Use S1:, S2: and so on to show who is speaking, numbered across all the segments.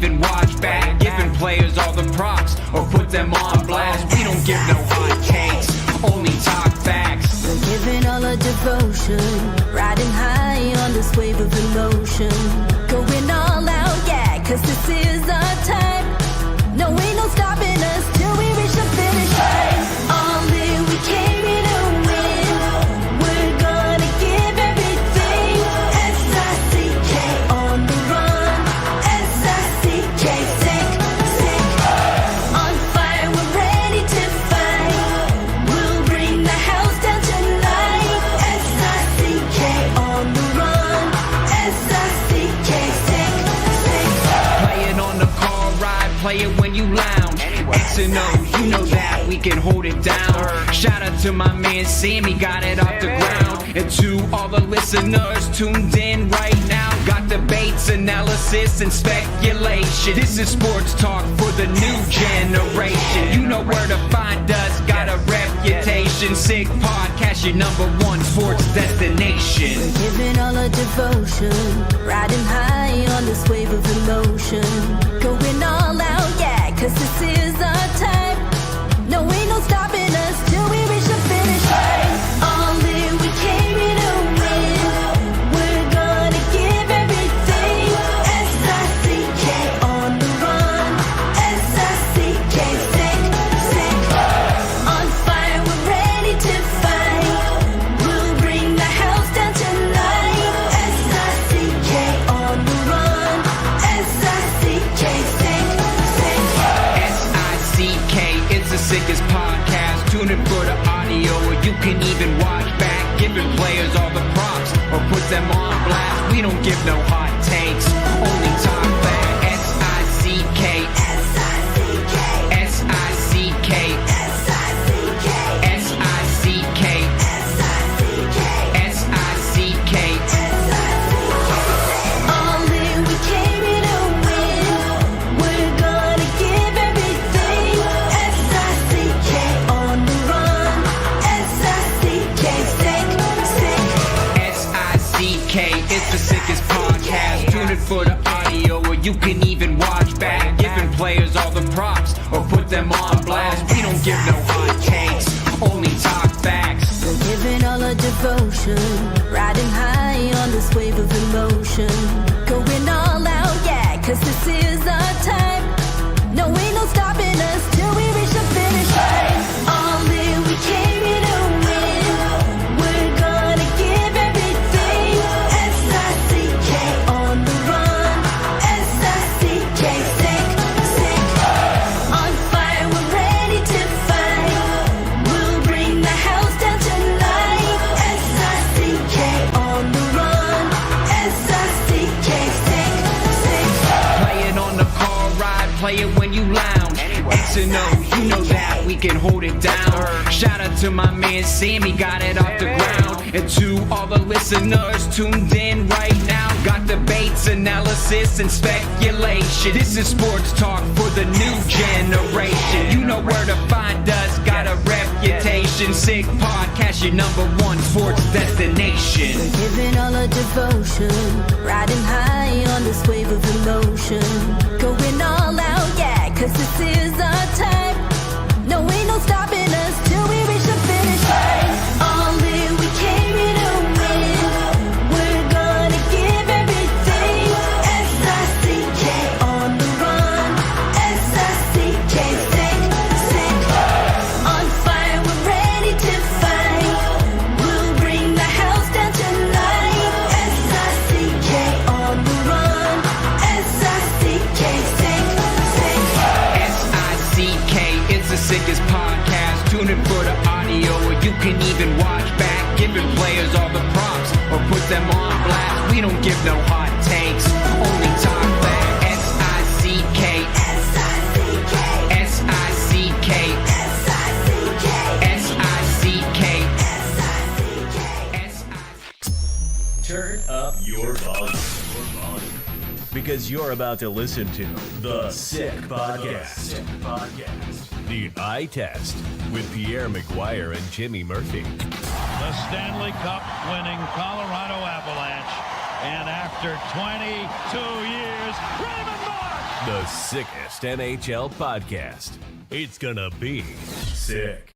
S1: even watch back. Giving players all the props or put them on blast. We don't give no hot takes, only talk facts.
S2: We're giving all our devotion, riding high on this wave of emotion. Going all out, yeah, 'cause this is our time. No, ain't no stopping us till we reach the finish line. All in, we came here to win. We're gonna give everything. S-I-C-K on the run. S-I-C-K, sick, sick. On fire, we're ready to fight. We'll bring the house down tonight. S-I-C-K on the run. S-I-C-K, sick, sick.
S1: Play it on the car ride, play it when you lounge. X and O, you know that we can hold it down. Shout out to my man Sammy, got it off the ground. And to all the listeners tuned in right now, got debates, analysis, and speculation. This is sports talk for the new generation. You know where to find us, got a reputation. Sick podcast, your #1 sports destination.
S2: We're giving all our devotion, riding high on this wave of emotion. Going all out, yeah, 'cause this is our time. No, ain't no stopping us till we reach the finish line. All in, we came here to win. We're gonna give everything. S-I-C-K on the run. S-I-C-K, sick, sick. On fire, we're ready to fight. We'll bring the house down tonight. S-I-C-K on the run. S-I-C-K, sick, sick.
S1: S-I-C-K, it's the sickest podcast. Tune in for the audio, or you can even watch back. Giving players all the props or put them on blast. We don't give no hot takes, only talk back. S-I-C-K,
S2: S-I-C-K,
S1: S-I-C-K,
S2: S-I-C-K,
S1: S-I-C-K,
S2: S-I-C-K,
S1: S-I-C-K.
S2: All in, we came here to win. We're gonna give everything. S-I-C-K on the run. S-I-C-K, sick, sick.
S1: S-I-C-K, it's the sickest podcast. Tune in for the audio, or you can even watch back. Giving players all the props or put them on blast. We don't give no hot takes, only talk facts.
S2: We're giving all our devotion, riding high on this wave of emotion. Going all out, yeah, 'cause this is our time. No, ain't no stopping us till we reach the finish line. All in, we came here to win. We're gonna give everything. S-I-C-K on the run. S-I-C-K, sick, sick. On fire, we're ready to fight. We'll bring the house down tonight. S-I-C-K on the run. S-I-C-K, sick, sick.
S1: Play it on the car ride, play it when you lounge. X and O, you know that we can hold it down. Shout out to my man Sammy, got it off the ground. And to all the listeners tuned in right now, got debates, analysis, and speculation. This is sports talk for the new generation. You know where to find us, got a reputation. Sick podcast, your #1 sports destination.
S2: We're giving all our devotion, riding high on this wave of emotion. Going all out, yeah, 'cause this is our time. No, ain't no stopping us till we reach the finish line. All in, we came here to win. We're gonna give everything. S-I-C-K on the run. S-I-C-K, sick, sick. On fire, we're ready to fight. We'll bring the house down tonight. S-I-C-K on the run. S-I-C-K, sick, sick.
S1: S-I-C-K, it's the sickest podcast. Tune in for the audio, or you can even watch back. Giving players all the props or put them on blast. We don't give no hot takes, only talk back. S-I-C-K,
S2: S-I-C-K,
S1: S-I-C-K,
S2: S-I-C-K,
S1: S-I-C-K,
S2: S-I-C-K.
S3: Turn up your volume. Because you're about to listen to The Sick Podcast. The Eye Test with Pierre, McGuire, and Jimmy Murphy.
S4: The Stanley Cup winning Colorado Avalanche. And after 22 years, Raymond Mark
S3: The sickest NHL podcast. It's gonna be sick.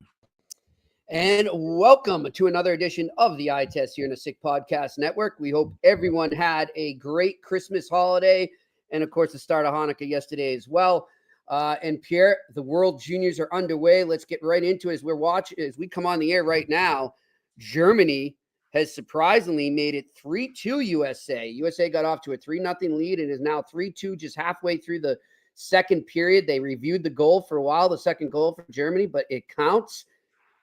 S5: And welcome to another edition of the Eye Test here in the Sick Podcast Network. We hope everyone had a great Christmas holiday and, of course, the start of Hanukkah yesterday as well. And Pierre, the World Juniors are underway. Let's get right into it as we come on the air right now. Germany has surprisingly made it 3-2 USA. USA got off to a 3-0 lead and is now 3-2 just halfway through the second period. They reviewed the goal for a while, the second goal for Germany, but it counts.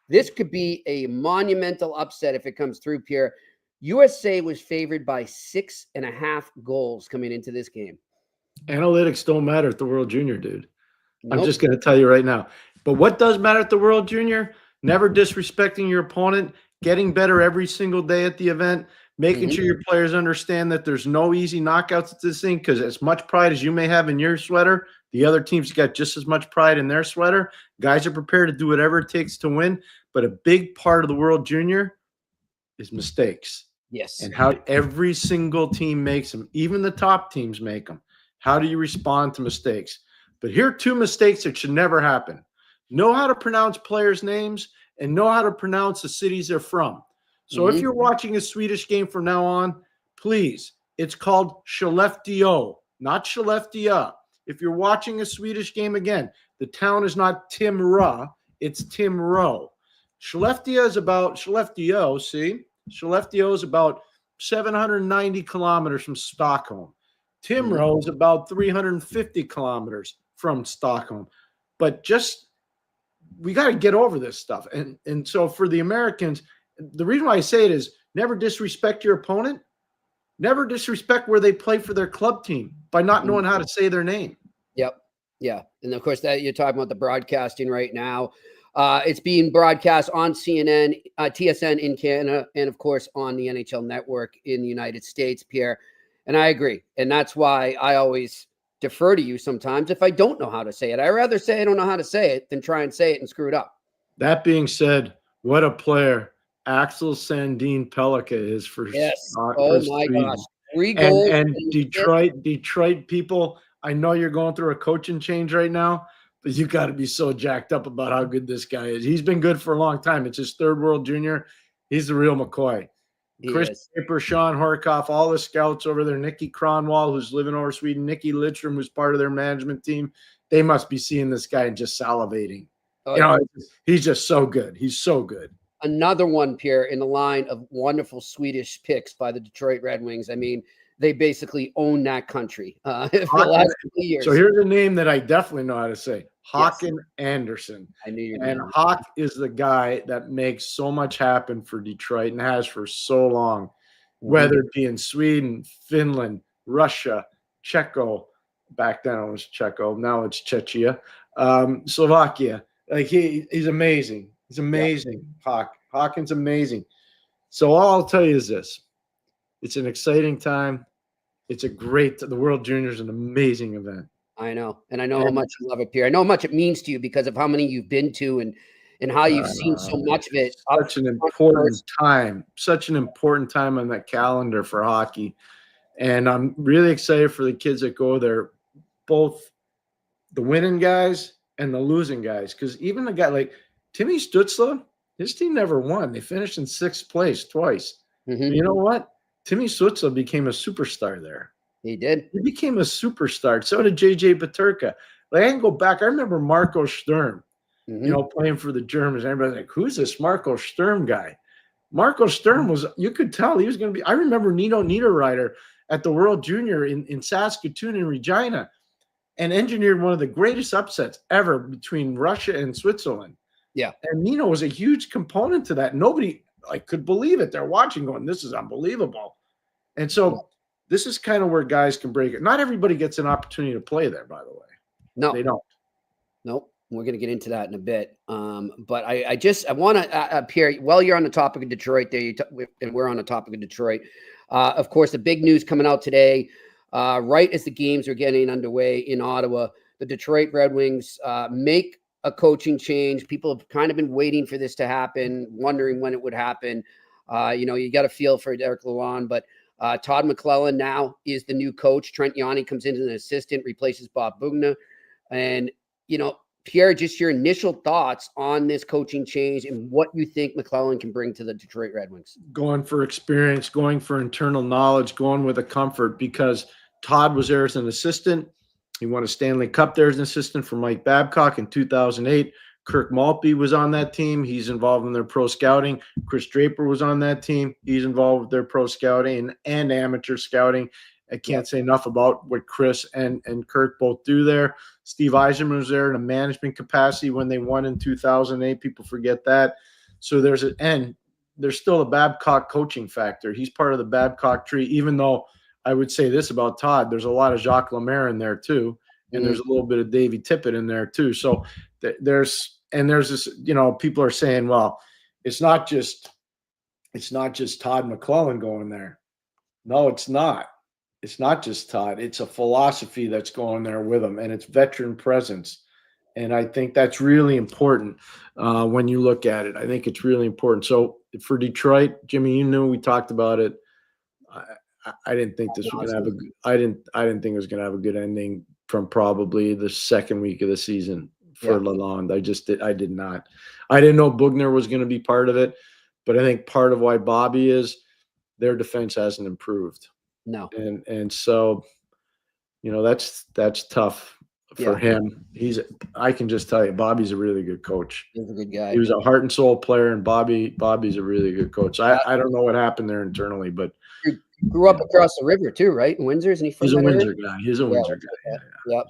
S5: This could be a monumental upset if it comes through, Pierre. USA was favored by 6.5 goals coming into this game.
S6: Analytics don't matter at the World Junior, dude.
S5: Nope.
S6: I'm just going to tell you right now. But what does matter at the World Junior? Never disrespecting your opponent, getting better every single day at the event, making sure your players understand that there's no easy knockouts at this thing, because as much pride as you may have in your sweater, the other team's got just as much pride in their sweater. Guys are prepared to do whatever it takes to win. But a big part of the World Junior is mistakes.
S5: Yes.
S6: And how every single team makes them, even the top teams make them. How do you respond to mistakes? But here are 2 mistakes that should never happen. Know how to pronounce players' names and know how to pronounce the cities they're from. So if you're watching a Swedish game from now on, please, it's called Skellefteå, not Skellefteå. If you're watching a Swedish game again, the town is not Timrå, it's Timrå. Skellefteå is about Skellefteå is about 790 kilometers from Stockholm. Timrå is about 350 kilometers from Stockholm. But we got to get over this stuff. And so for the Americans, the reason why I say it is never disrespect your opponent. Never disrespect where they play for their club team by not knowing how to say their name.
S5: Yep. Yeah. And of course, that you're talking about the broadcasting right now. It's being broadcast on CNN, TSN in Canada, and of course on the NHL Network in the United States, Pierre. And I agree. And that's why I always defer to you sometimes if I don't know how to say it. I'd rather say I don't know how to say it than try and say it and screw it up.
S6: That being said, what a player Axel Sandin Pellikka is for
S5: my gosh. 3 goals.
S6: And Detroit people, I know you're going through a coaching change right now, but you got to be so jacked up about how good this guy is. He's been good for a long time. It's his 3rd World Junior. He's the real McCoy. Chris Paper, Sean Horkoff, all the scouts over there, Nikki Kronwall, who's living over Sweden, Nikki Lidstrom, who's part of their management team, they must be seeing this guy and just salivating. He's just so good. He's so good.
S5: Another one, Pierre, in the line of wonderful Swedish picks by the Detroit Red Wings. I mean, they basically own that country for the last 2 years.
S6: So here's a name that I definitely know how to say. Håkan Andersson.
S5: I knew you.
S6: And Hawk is the guy that makes so much happen for Detroit and has for so long, whether it be in Sweden, Finland, Russia, Czechia. Back then it was Czechia. Now it's Czechia. Slovakia. Like he's amazing. He's amazing. Yeah. Hawkins amazing. So all I'll tell you is this. It's an exciting time. The World Junior is an amazing event.
S5: I know. And I know how much you love it, Pierre. I know how much it means to you because of how many you've been to and how you've seen so much of it.
S6: Such an important time on that calendar for hockey. And I'm really excited for the kids that go there, both the winning guys and the losing guys. Because even the guy like Timmy Stützle, his team never won. They finished in 6th place twice. You know what? Timmy Stützle became a superstar there.
S5: He did.
S6: He became a superstar. So did J.J. Peterka. Like, I can go back. I remember Marco Sturm, playing for the Germans. Everybody's like, who's this Marco Sturm guy? Marco Sturm was, you could tell he was going to be. I remember Nino Niederreiter at the World Junior in Saskatoon and Regina and engineered one of the greatest upsets ever between Russia and Switzerland.
S5: Yeah.
S6: And Nino was a huge component to that. Nobody could believe it. They're watching going, this is unbelievable. And so this is kind of where guys can break it. Not everybody gets an opportunity to play there, by the way.
S5: No,
S6: they don't.
S5: Nope. We're going to get into that in a bit. But I want to, Pierre, while you're on the topic of Detroit there, and we're on the topic of Detroit, of course, the big news coming out today, right as the games are getting underway in Ottawa, the Detroit Red Wings make a coaching change. People have kind of been waiting for this to happen, wondering when it would happen. You got a feel for Derek Lalonde, but Todd McLellan now is the new coach. Trent Yanni comes in as an assistant, replaces Bob Bugna. And, Pierre, just your initial thoughts on this coaching change and what you think McLellan can bring to the Detroit Red Wings.
S6: Going for experience, going for internal knowledge, going with a comfort, because Todd was there as an assistant. He won a Stanley Cup there as an assistant for Mike Babcock in 2008. Kirk Maltby was on that team. He's involved in their pro scouting. Chris Draper was on that team. He's involved with their pro scouting and amateur scouting. I can't say enough about what Chris and Kirk both do there. Steve Yzerman was there in a management capacity when they won in 2008. People forget that. So there's still a Babcock coaching factor. He's part of the Babcock tree, even though I would say this about Todd. There's a lot of Jacques Lemaire in there too. And there's a little bit of Davey Tippett in there too. So there's this, people are saying, well, it's not just Todd McLellan going there. No, it's not. It's not just Todd. It's a philosophy that's going there with him, and it's veteran presence. And I think that's really important when you look at it. I think it's really important. So for Detroit, Jimmy, we talked about it. I didn't think this was going to have I didn't think it was going to have a good ending from probably the second week of the season for Lalonde. I did not. I didn't know Bugner was going to be part of it, but I think part of why Bobby is their defense hasn't improved.
S5: No.
S6: And so, that's tough for him. I can just tell you, Bobby's a really good coach.
S5: He's a good guy.
S6: He was a heart and soul player, and Bobby's a really good coach. I don't know what happened there internally, but
S5: he grew up across the river too, right? In Windsor, isn't he from
S6: he's a
S5: that
S6: Windsor
S5: area?
S6: guy. He's a Windsor guy.
S5: Yeah.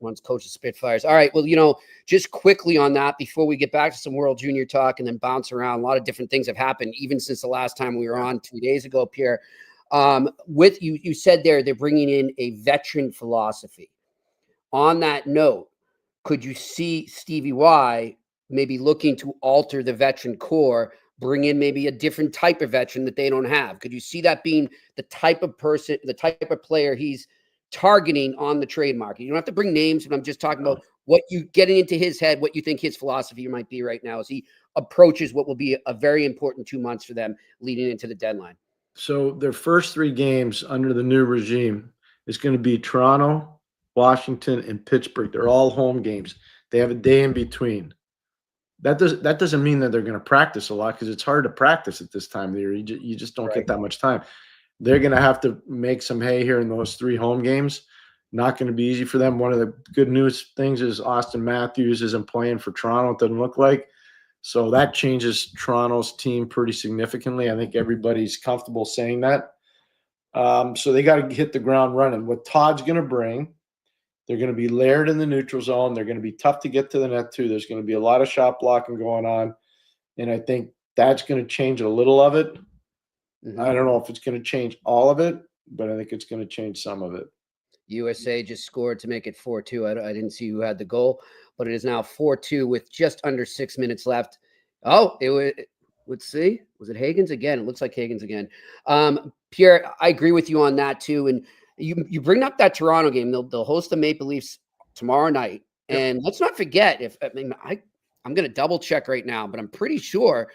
S5: Once coached the Spitfires. All right. Well, just quickly on that before we get back to some World Junior talk and then bounce around. A lot of different things have happened even since the last time we were on 2 days ago, Pierre. With you said they're bringing in a veteran philosophy. On that note, could you see Stevie Y maybe looking to alter the veteran core, bring in maybe a different type of veteran that they don't have? Could you see that being the type of person, the type of player he's targeting on the trade market? You don't have to bring names, but I'm just talking about what you getting into his head, what you think his philosophy might be right now as he approaches what will be a very important 2 months for them leading into the deadline.
S6: So their first 3 games under the new regime is going to be Toronto, Washington, and Pittsburgh. They're all home games. They have a day in between. That doesn't mean that they're going to practice a lot, because it's hard to practice at this time of the year. You just don't get that much time. They're going to have to make some hay here in those 3 home games. Not going to be easy for them. One of the good news things is Austin Matthews isn't playing for Toronto, it doesn't look like. So that changes Toronto's team pretty significantly. I think everybody's comfortable saying that. So they got to hit the ground running. What Todd's going to bring, they're going to be layered in the neutral zone. They're going to be tough to get to the net too. There's going to be a lot of shot blocking going on. And I think that's going to change a little of it. Mm-hmm. I don't know if it's going to change all of it, but I think it's going to change some of it.
S5: USA just scored to make it 4-2. I didn't see who had the goal, but it is now 4-2 with just under 6 minutes left. Oh, let's see. Was it Hagens again? It looks like Hagens again. Pierre, I agree with you on that too. And you bring up that Toronto game. They'll host the Maple Leafs tomorrow night. Yep. And let's not forget, I'm going to double check right now, but I'm pretty sure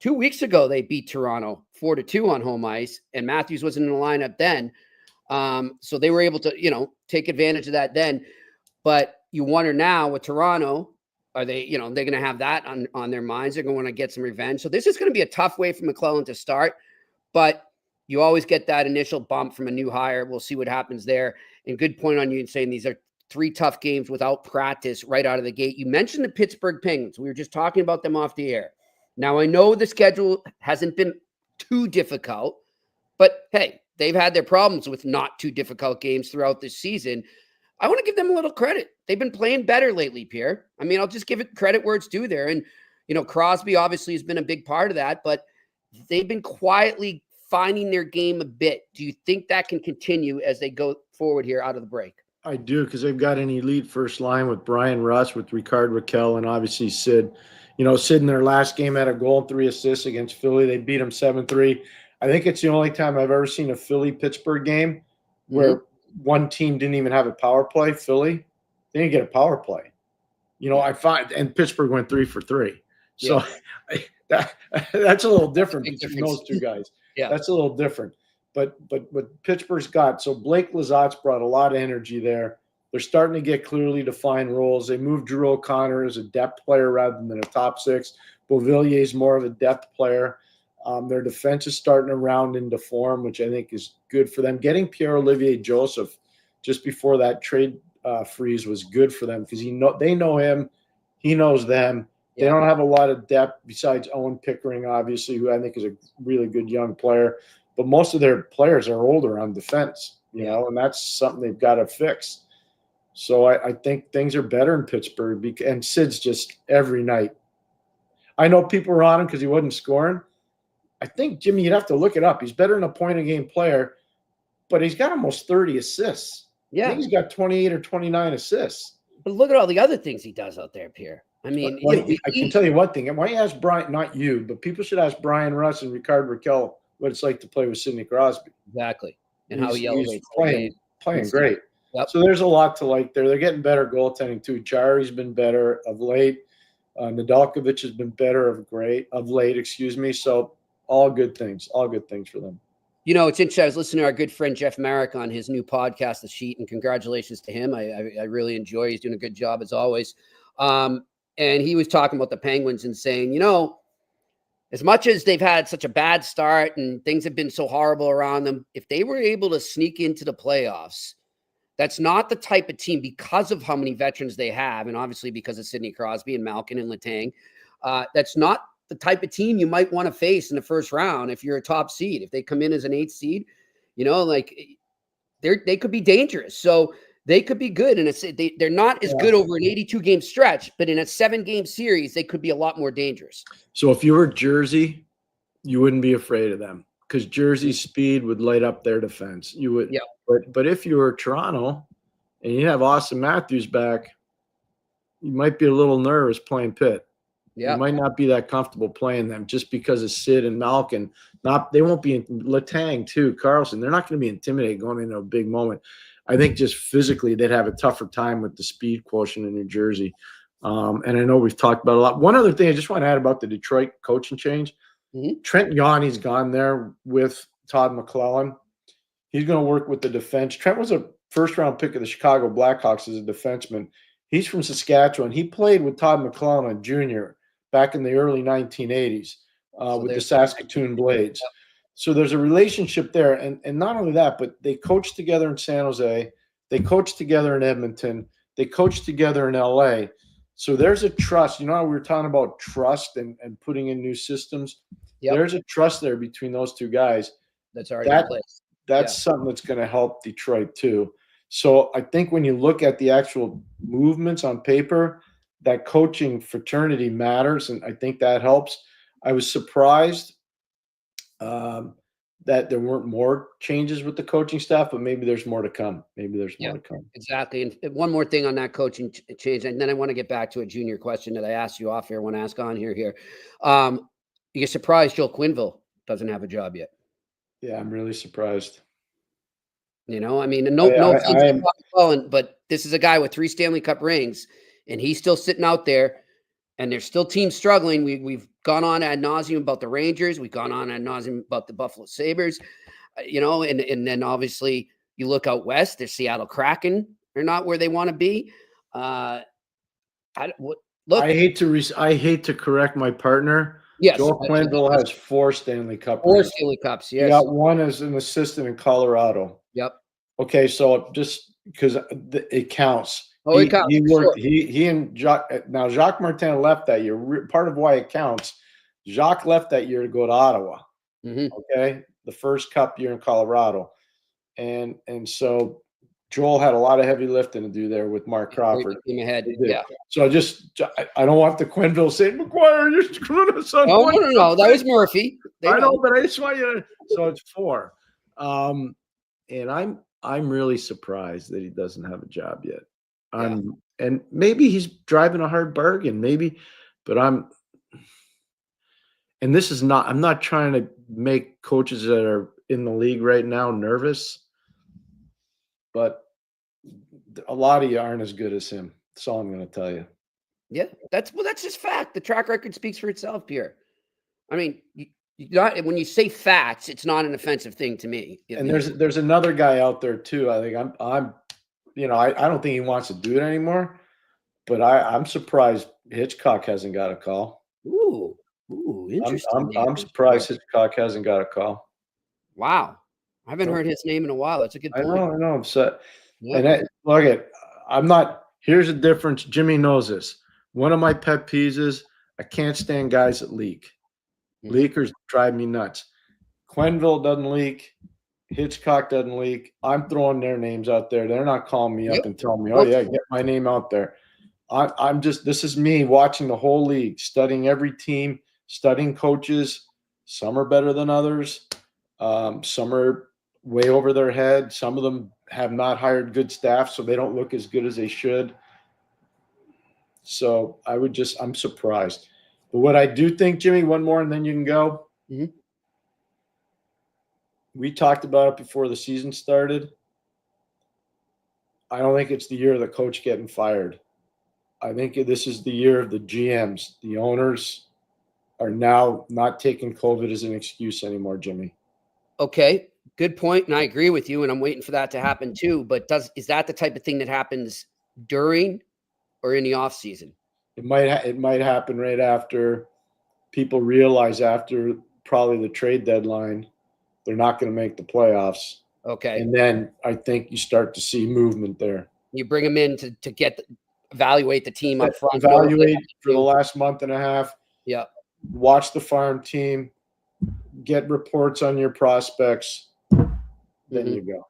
S5: 2 weeks ago they beat Toronto 4-2 on home ice, and Matthews wasn't in the lineup then. So they were able to, take advantage of that then. But you wonder now with Toronto, are they, they're going to have that on their minds. They're going to want to get some revenge. So this is going to be a tough way for McLellan to start, but you always get that initial bump from a new hire. We'll see what happens there. And good point on you in saying these are 3 tough games without practice right out of the gate. You mentioned the Pittsburgh Penguins. We were just talking about them off the air. Now, I know the schedule hasn't been too difficult, but hey, they've had their problems with not too difficult games throughout this season. I want to give them a little credit. They've been playing better lately, Pierre. I mean, I'll just give it credit where it's due there. And, Crosby obviously has been a big part of that, but they've been quietly finding their game a bit. Do you think that can continue as they go forward here out of the break?
S6: I do, because they've got an elite first line with Brian Russ, with Ricard Raquel, and obviously Sid. Sid in their last game had a goal and 3 assists against Philly. They beat them 7-3. I think it's the only time I've ever seen a Philly-Pittsburgh game where one team didn't even have a power play. Philly, they didn't get a power play. I find, and Pittsburgh went 3 for 3. So that's a little different between those two guys.
S5: Yeah,
S6: that's a little different. But what Pittsburgh's got, so Blake Lizotte brought a lot of energy there. They're starting to get clearly defined roles. They moved Drew O'Connor as a depth player rather than a top six. Beauvillier's more of a depth player. Their defense is starting to round into form, which I think is good for them. Getting Pierre-Olivier Joseph just before that trade freeze was good for them because they know him. He knows them. They don't have a lot of depth besides Owen Pickering, obviously, who I think is a really good young player. But most of their players are older on defense, you know, and that's something they've got to fix. So I think things are better in Pittsburgh. And Sid's just every night. I know people are on him because he wasn't scoring. I think, Jimmy, you'd have to look it up. He's better than a point-a-game player, but he's got almost 30 assists.
S5: Yeah.
S6: I think he's got 28 or 29 assists.
S5: But look at all the other things he does out there, Pierre. I mean,
S6: I can tell you one thing. And why don't you ask Brian, not you, but people should ask Brian Russ and Ricard Raquel what it's like to play with Sidney Crosby.
S5: Exactly. And how he elevates.
S6: Playing great.
S5: Yep.
S6: So there's a lot to like there. They're getting better goaltending too. Chari's been better of late. Nadalkovich has been better of late. So all good things for them.
S5: You know, it's interesting. I was listening to our good friend Jeff Marek on his new podcast, The Sheet, and congratulations to him. I really enjoy. He's doing a good job as always. And he was talking about the Penguins and saying, you know, as much as they've had such a bad start and things have been so horrible around them, if they were able to sneak into the playoffs, that's not the type of team because of how many veterans they have, and obviously because of Sidney Crosby and Malkin and Letang. That's not the type of team you might want to face in the first round if you're a top seed. If they come in as an 8th seed, you know, like they could be dangerous. So they could be good. And they're not as good over an 82-game stretch, but in a 7-game series, they could be a lot more dangerous.
S6: So if you were Jersey, you wouldn't be afraid of them because Jersey's speed would light up their defense. You would.
S5: Yeah.
S6: But if you were Toronto and you have Austin Matthews back, you might be a little nervous playing Pitt.
S5: Yeah.
S6: You might not be that comfortable playing them just because of Sid and Malkin. They won't be Letang too, Carlson. They're not going to be intimidated going into a big moment. I think just physically they'd have a tougher time with the speed quotient in New Jersey. And I know we've talked about a lot. One other thing I just want to add about the Detroit coaching change.
S5: Mm-hmm.
S6: Trent Yanni's gone there with Todd McLellan. He's going to work with the defense. Trent was a first-round pick of the Chicago Blackhawks as a defenseman. He's from Saskatchewan. He played with Todd McLellan Jr. back in the early 1980s with the Saskatoon Blades.
S5: Yep.
S6: So there's a relationship there. And not only that, but they coached together in San Jose. They coached together in Edmonton. They coached together in LA. So there's a trust. You know how we were talking about trust and putting in new systems?
S5: Yep.
S6: There's a trust there between those two guys.
S5: That's already in place.
S6: That's something that's going to help Detroit too. So I think when you look at the actual movements on paper, that coaching fraternity matters, and I think that helps. I was surprised that there weren't more changes with the coaching staff, but maybe there's more to come.
S5: Exactly. And one more thing on that coaching change, and then I want to get back to a junior question that I asked you off here. I want to ask on here. You're surprised Joel Quenneville doesn't have a job yet?
S6: Yeah, I'm really surprised.
S5: You know, I mean, no offense to Todd McLellan, but this is a guy with 3 Stanley Cup rings, and he's still sitting out there, and there's still teams struggling. We've gone on ad nauseum about the Rangers. We've gone on ad nauseum about the Buffalo Sabres, you know, and then obviously you look out west, there's Seattle Kraken. They're not where they want to be. I hate
S6: to correct my partner.
S5: Yes,
S6: Joel Quenneville has 4 Stanley Cup.
S5: 4 Stanley Cups. Yes,
S6: he got 1 as an assistant in Colorado.
S5: Yep.
S6: Okay, so just because it counts.
S5: Oh, it counts.
S6: He worked.
S5: Sure.
S6: He and Jacques. Now Jacques Martin left that year. Part of why it counts. Jacques left that year to go to Ottawa.
S5: Mm-hmm.
S6: Okay, the first Cup year in Colorado, and so Joel had a lot of heavy lifting to do there with Mark Crawford.
S5: Ahead. Yeah.
S6: So I don't want the Quenneville saying, McGuire, you're screwing us on.
S5: No. That was Murphy.
S6: I know, but I just want you to. So it's 4. And I'm really surprised that he doesn't have a job yet. And maybe he's driving a hard bargain, but I'm not trying to make coaches that are in the league right now nervous, but a lot of you aren't as good as him. That's all I'm going to tell you.
S5: Yeah, that's just fact. The track record speaks for itself, Pierre. I mean, you when you say facts, it's not an offensive thing to me.
S6: And there's another guy out there too. I think I'm I don't think he wants to do it anymore, but I'm surprised Hitchcock hasn't got a call.
S5: Ooh, interesting.
S6: I'm surprised Hitchcock hasn't got a call.
S5: Wow. I haven't heard his name in a while. That's a good point.
S6: I know. I'm set.
S5: Yeah.
S6: And I'm not. Here's the difference. Jimmy knows this. One of my pet peeves is I can't stand guys that leak.
S5: Mm-hmm.
S6: Leakers drive me nuts. Quenneville doesn't leak. Hitchcock doesn't leak. I'm throwing their names out there. They're not calling me up and telling me, oh, yeah, get my name out there. This is me watching the whole league, studying every team, studying coaches. Some are better than others. Some are way over their head. Some of them have not hired good staff, so they don't look as good as they should. So I'm surprised. But what I do think, Jimmy, one more and then you can go.
S5: Mm-hmm.
S6: We talked about it before the season started. I don't think it's the year of the coach getting fired. I think this is the year of the GMs. The owners are now not taking COVID as an excuse anymore, Jimmy.
S5: Okay, good point, and I agree with you, and I'm waiting for that to happen too. But is that the type of thing that happens during or in the off season?
S6: It might happen right after people realize after probably the trade deadline they're not going to make the playoffs.
S5: Okay,
S6: and then I think you start to see movement there.
S5: You bring them in to evaluate the team up front.
S6: Evaluate for the last month and a half.
S5: Yeah.
S6: Watch the farm team. Get reports on your prospects. Then you go.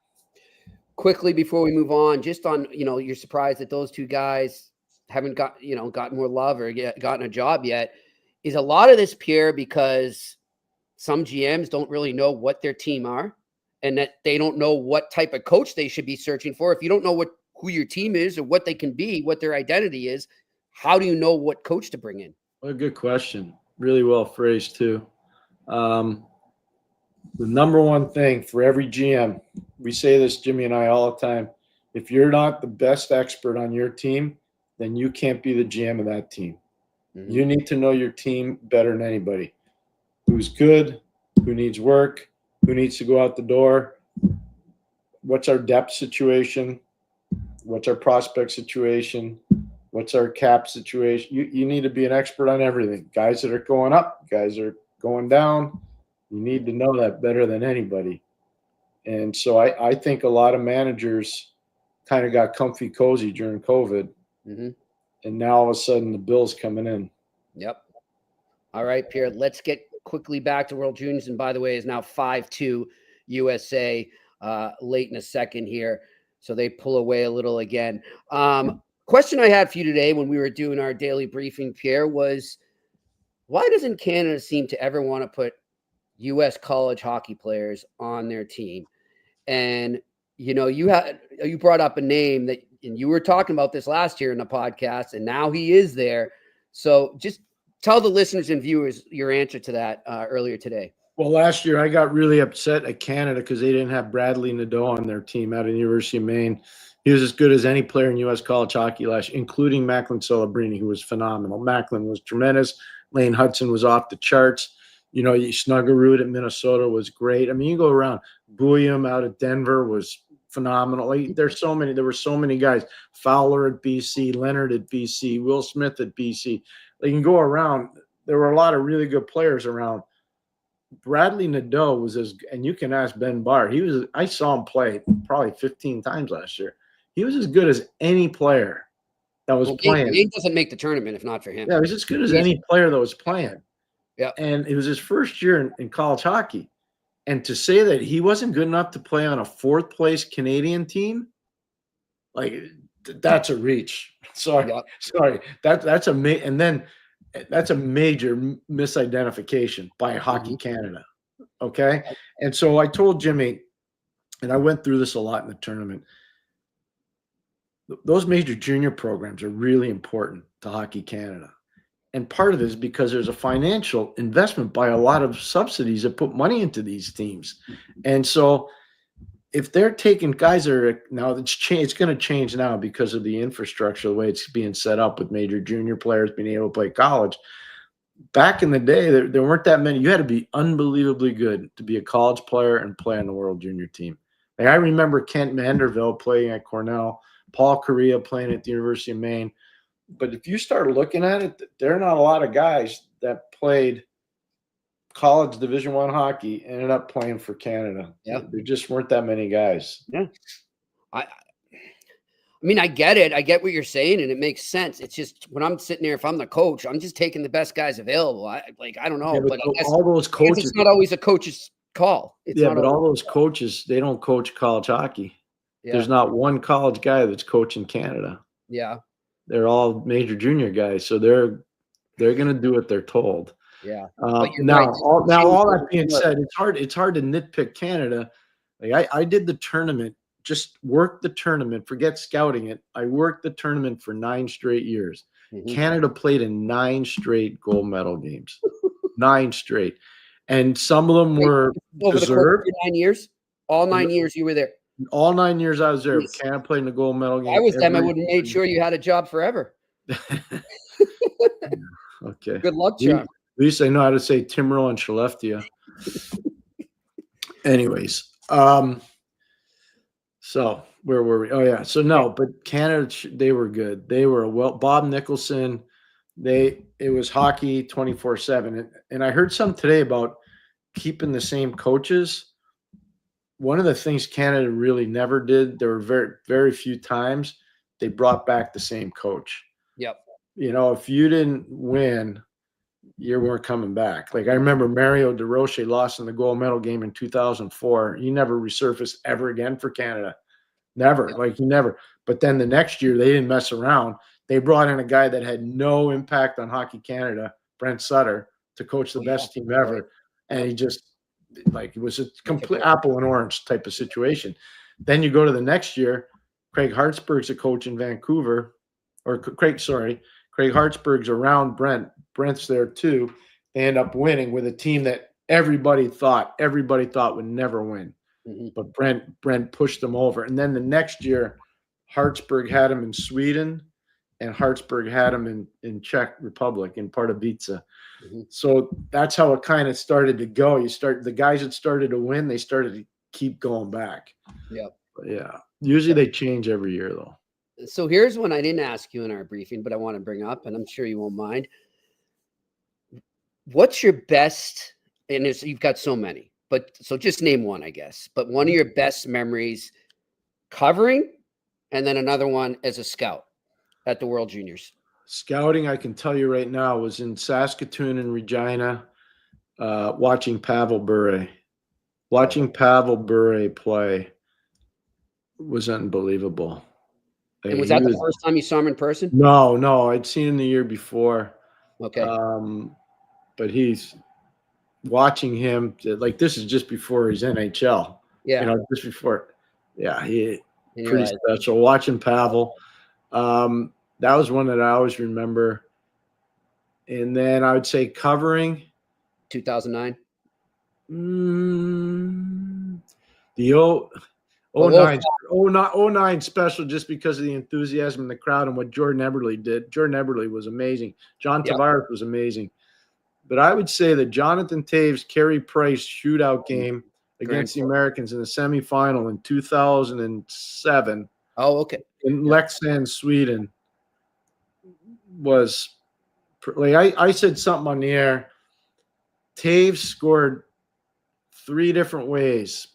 S5: Quickly before we move on, just on, you're surprised that those two guys haven't gotten more love or gotten a job yet. Is a lot of this, Pierre, because some GMs don't really know what their team are and that they don't know what type of coach they should be searching for? If you don't know who your team is or what they can be, what their identity is, how do you know what coach to bring in?
S6: What a good question. Really well phrased too. The number one thing for every GM, we say this, Jimmy and I, all the time. If you're not the best expert on your team, then you can't be the GM of that team. Mm-hmm. You need to know your team better than anybody. Who's good, who needs work, who needs to go out the door, what's our depth situation, what's our prospect situation, what's our cap situation. You need to be an expert on everything. Guys that are going up, guys that are going down, you need to know that better than anybody. And so I think a lot of managers kind of got comfy cozy during COVID.
S5: Mm-hmm. And
S6: now all of a sudden the bill's coming in.
S5: Yep. All right, Pierre, let's get quickly back to World Juniors. And by the way, is now 5-2 USA late in the second here. So they pull away a little again. Question I had for you today when we were doing our daily briefing, Pierre, was why doesn't Canada seem to ever want to put U.S. college hockey players on their team? And, you brought up a name that, and you were talking about this last year in the podcast, and now he is there. So just tell the listeners and viewers your answer to that earlier today.
S6: Well, last year I got really upset at Canada because they didn't have Bradley Nadeau on their team out of the University of Maine. He was as good as any player in U.S. college hockey last year, including Macklin Celebrini, who was phenomenal. Macklin was tremendous. Lane Hudson was off the charts. Snuggerud at Minnesota was great. I mean, you go around. Bouillon out of Denver was phenomenal. There were so many guys. Fowler at BC, Leonard at BC, Will Smith at BC. You can go around. There were a lot of really good players around. Bradley Nadeau was and you can ask Ben Barr. I saw him play probably 15 times last year. He was as good as any player that was playing.
S5: He doesn't make the tournament if not for him.
S6: Yeah, he was as good as any player that was playing.
S5: Yeah. And
S6: it was his first year in college hockey. And to say that he wasn't good enough to play on a fourth place Canadian team, that's a reach. Sorry. That's a major misidentification by Hockey Canada. Okay. And so I told Jimmy, and I went through this a lot in the tournament, those major junior programs are really important to Hockey Canada. And part of it is because there's a financial investment by a lot of subsidies that put money into these teams. And so if they're taking guys that are now, it's going to change now because of the infrastructure, the way it's being set up with major junior players being able to play college. back in the day, there weren't that many. You had to be unbelievably good to be a college player and play on the World Junior team. Like I remember Kent Manderville playing at Cornell, Paul Correa playing at the University of Maine. But if you start looking at it, there are not a lot of guys that played college Division I hockey ended up playing for Canada.
S5: Yeah.
S6: There just weren't that many guys.
S5: Yeah. I mean, I get it. I get what you're saying, and it makes sense. It's just when I'm sitting there, if I'm the coach, I'm just taking the best guys available. I don't know.
S6: Yeah,
S5: but I guess
S6: all those coaches,
S5: it's not always a coach's call. It's
S6: yeah,
S5: not
S6: but
S5: always,
S6: all those coaches, they don't coach college hockey.
S5: yeah.
S6: There's not one college guy that's coaching Canada.
S5: Yeah.
S6: They're all major junior guys, so they're going to do what they're told.
S5: Yeah.
S6: Now, all that being said, it's hard to nitpick Canada. Like I did the tournament, just worked the tournament, forget scouting it. I worked the tournament for 9 straight years.
S5: Mhm.
S6: Canada played in 9 straight gold medal games, 9 straight, and some of them were
S5: over the course
S6: deserved.
S5: of 9 years. All 9 years you were there.
S6: All 9 years I was there.
S5: Yes.
S6: Canada played in the gold medal game.
S5: I was them. I would have made sure you had a job forever.
S6: Okay.
S5: Good luck, John.
S6: At least I know how to say Timrel and Shaleftya. Anyways, so where were we? Oh yeah. So no, but Canada, they were good. They were Bob Nicholson. It was hockey 24/7. And I heard some today about keeping the same coaches. One of the things Canada really never did, there were very, very few times they brought back the same coach.
S5: Yep.
S6: If you didn't win, you weren't coming back. Like I remember Mario DeRoche lost in the gold medal game in 2004. He never resurfaced ever again for Canada. Never.
S5: Yeah.
S6: Like he never. But then the next year they didn't mess around. They brought in a guy that had no impact on Hockey Canada, Brent Sutter, to coach the best team ever. And he just it was a complete apple and orange type of situation. Then you go to the next year, Craig Hartsburg's a coach in Vancouver, Craig Hartsburg's around Brent. Brent's there too. They end up winning with a team that everybody thought would never win.
S5: Mm-hmm.
S6: But Brent pushed them over. And then the next year, Hartsburg had him in Sweden, and Hartsburg had him in Czech Republic, in Pardubice.
S5: Mm-hmm.
S6: So that's how it kind of started to go. The guys that started to win, they started to keep going back.
S5: Yep.
S6: But yeah. Usually they change every year though.
S5: So here's one I didn't ask you in our briefing, but I want to bring up, and I'm sure you won't mind. What's your best, and you've got so many, but so just name one, I guess, but one of your best memories covering, and then another one as a scout at the World Juniors.
S6: Scouting, I can tell you right now, was in Saskatoon and Regina, watching Pavel Bure. Watching Pavel Bure play was unbelievable.
S5: And was that the first time you saw him in person?
S6: No, I'd seen him the year before.
S5: Okay.
S6: But he's watching him like this is just before his NHL.
S5: Yeah.
S6: Just before. Yeah, he
S5: And
S6: pretty special. Watching Pavel. That was one that I always remember. And then I would say covering
S5: 2009.
S6: The 09 special, just because of the enthusiasm in the crowd and what Jordan Eberle did. Jordan Eberle was amazing. John Tavares was amazing. But I would say that Jonathan Taves, Carey Price shootout game against the Americans in the semifinal in 2007.
S5: Oh, okay.
S6: In Leksand, Sweden, was like I said something on the air. Taves scored 3 different ways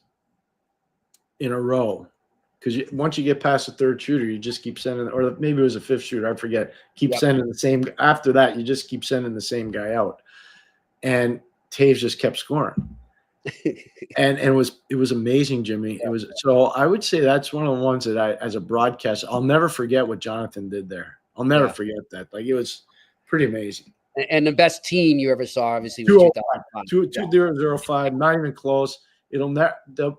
S6: in a row, because once you get past the third shooter, you just keep sending, or maybe it was a 5th shooter, I forget. Sending the same. After that, you just keep sending the same guy out, and Taves just kept scoring, and it was amazing, Jimmy. It was. So I would say that's one of the ones that I, as a broadcaster, I'll never forget what Jonathan did there. I'll never forget that. Like, it was pretty amazing.
S5: And the best team you ever saw, obviously, was 2005.
S6: 2005, not even close.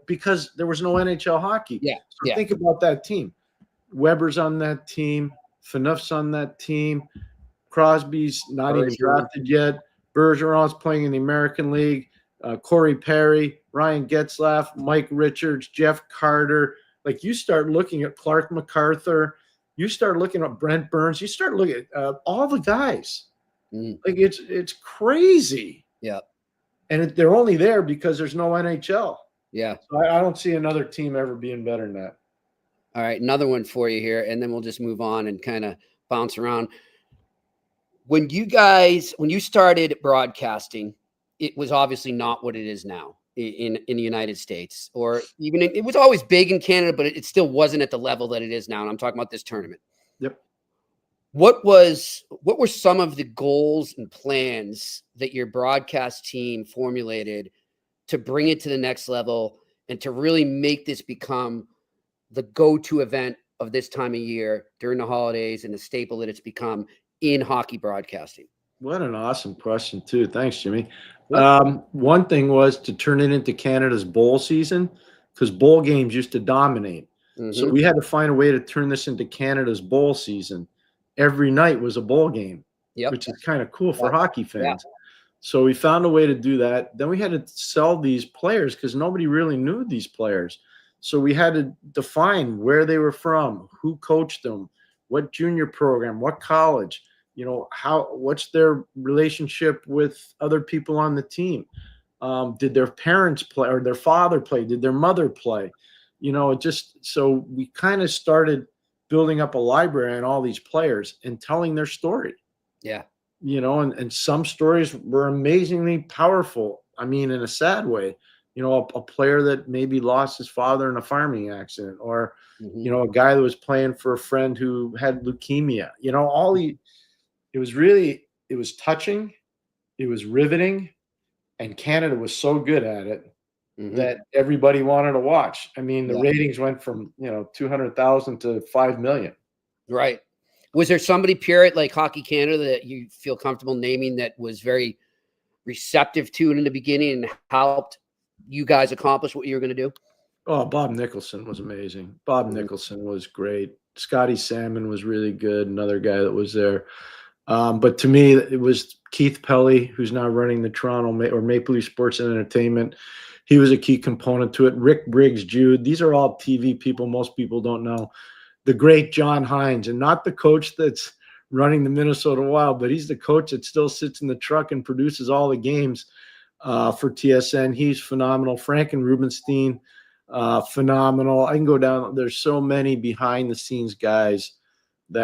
S6: Because there was no NHL hockey.
S5: Yeah.
S6: So think about that team. Weber's on that team. Phaneuf's on that team. Crosby's not even drafted yet. Bergeron's playing in the American League. Corey Perry, Ryan Getzlaff, Mike Richards, Jeff Carter. Like, you start looking at Clark MacArthur. You start looking at Brent Burns. You start looking at all the guys. Like it's crazy.
S5: Yeah.
S6: And they're only there because there's no NHL.
S5: Yeah.
S6: So I don't see another team ever being better than that.
S5: All right, another one for you here, and then we'll just move on and kind of bounce around. When you started broadcasting, it was obviously not what it is now in the United States, or even it was always big in Canada, but it still wasn't at the level that it is now. And I'm talking about this tournament.
S6: Yep.
S5: What were some of the goals and plans that your broadcast team formulated to bring it to the next level and to really make this become the go-to event of this time of year during the holidays and the staple that it's become in hockey broadcasting?
S6: What an awesome question too. Thanks, Jimmy. One thing was to turn it into Canada's bowl season, because bowl games used to dominate. So we had to find a way to turn this into Canada's bowl season. Every night was a bowl game, which is kind of cool for hockey fans. Yeah. So we found a way to do that. Then we had to sell these players because nobody really knew these players. So we had to define where they were from, who coached them, what junior program, what college, what's their relationship with other people on the team. Did their parents play or their father play? Did their mother play? So we kind of started building up a library on all these players and telling their story.
S5: Yeah.
S6: And some stories were amazingly powerful. I mean, in a sad way. A player that maybe lost his father in a farming accident, or, a guy that was playing for a friend who had leukemia, it was touching, it was riveting, and Canada was so good at it that everybody wanted to watch. I mean, the ratings went from, 200,000 to 5 million.
S5: Right. Was there somebody, Pierre, at like Hockey Canada that you feel comfortable naming that was very receptive to it in the beginning and helped you guys accomplish what you were going to do?
S6: Oh, Bob Nicholson was amazing. Bob Nicholson was great. Scotty Salmon was really good. Another guy that was there. But to me, it was Keith Pelly, who's now running the Toronto Maple Leaf Sports and Entertainment. He was a key component to it. Rick Briggs, Jude. These are all TV people most people don't know. The great John Hines, and not the coach that's running the Minnesota Wild, but he's the coach that still sits in the truck and produces all the games for TSN. He's phenomenal. Franken Rubenstein, phenomenal. I can go down. There's so many behind the scenes guys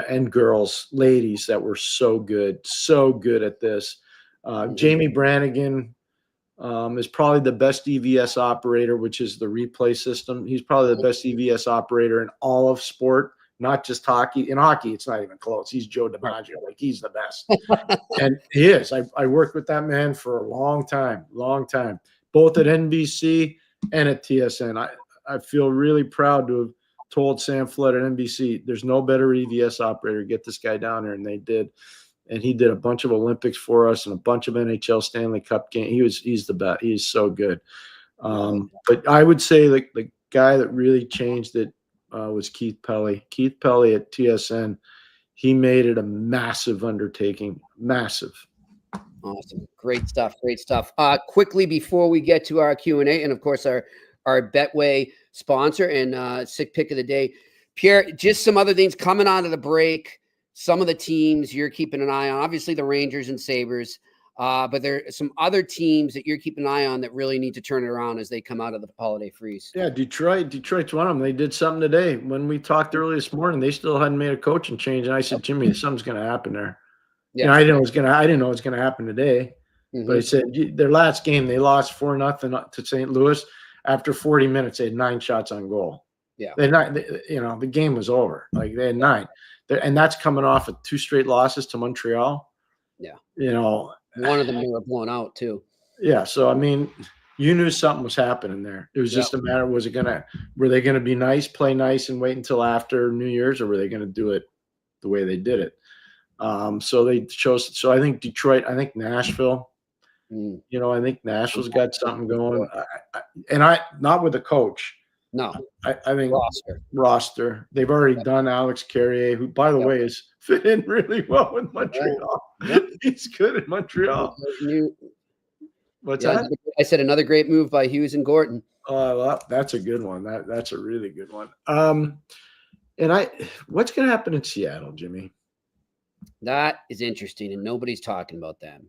S6: and girls, ladies that were so good at this. Jamie Brannigan is probably the best EVS operator, which is the replay system. He's probably the best EVS operator in all of sport, not just hockey. In hockey, it's not even close. He's Joe DiMaggio. Like, he's the best. And he is. I worked with that man for a long time, both at NBC and at TSN. I feel really proud to have told Sam Flood at NBC, there's no better EVS operator. Get this guy down there. And they did. And he did a bunch of Olympics for us and a bunch of NHL Stanley Cup games. He's the best. He's so good. But I would say the guy that really changed it was Keith Pelly. Keith Pelly at TSN, he made it a massive undertaking. Massive.
S5: Awesome. Great stuff. Quickly before we get to our Q&A, and of course our Betway sponsor and sick pick of the day, Pierre, just some other things coming out of the break. Some of the teams you're keeping an eye on, obviously the Rangers and Sabres, but there are some other teams that you're keeping an eye on that really need to turn it around as they come out of the holiday freeze.
S6: Yeah, Detroit's one of them. They did something today. When we talked early this morning, they still hadn't made a coaching change, and I said, Jimmy, something's going to happen there. Yeah, I didn't know it was going to happen today, but I said their last game they lost 4-0 to St. Louis. After 40 minutes, they had 9 shots on goal. Yeah, the game was over. Like, they had 9. And that's coming off of 2 straight losses to Montreal. Yeah.
S5: One of them they were blown out too.
S6: Yeah. So, I mean, you knew something was happening there. It was just a matter, were they going to be nice, play nice, and wait until after New Year's, or were they going to do it the way they did it? So they chose. So I think Detroit, I think Nashville, I think Nashville's got something going. Not with a coach. No, I think roster. They've already done Alex Carrier, who, by the way, is fit in really well with Montreal. Yep. He's good at Montreal. What's that?
S5: I said another great move by Hughes and Gorton.
S6: Well, that's a good one. That's a really good one. What's going to happen in Seattle, Jimmy?
S5: That is interesting, and nobody's talking about them.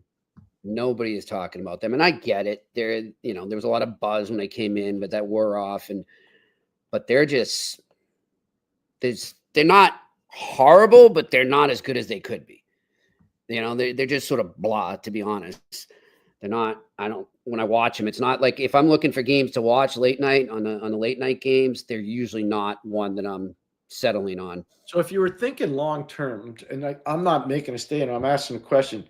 S5: Nobody is talking about them, and I get it. There was a lot of buzz when they came in, but that wore off, but they're just they're not horrible, but they're not as good as they could be. They're just sort of blah, to be honest. They're not. When I watch them, it's not like if I'm looking for games to watch late night on the late night games, they're usually not one that I'm settling on.
S6: So if you were thinking long term, and I'm not making a statement, I'm asking a question.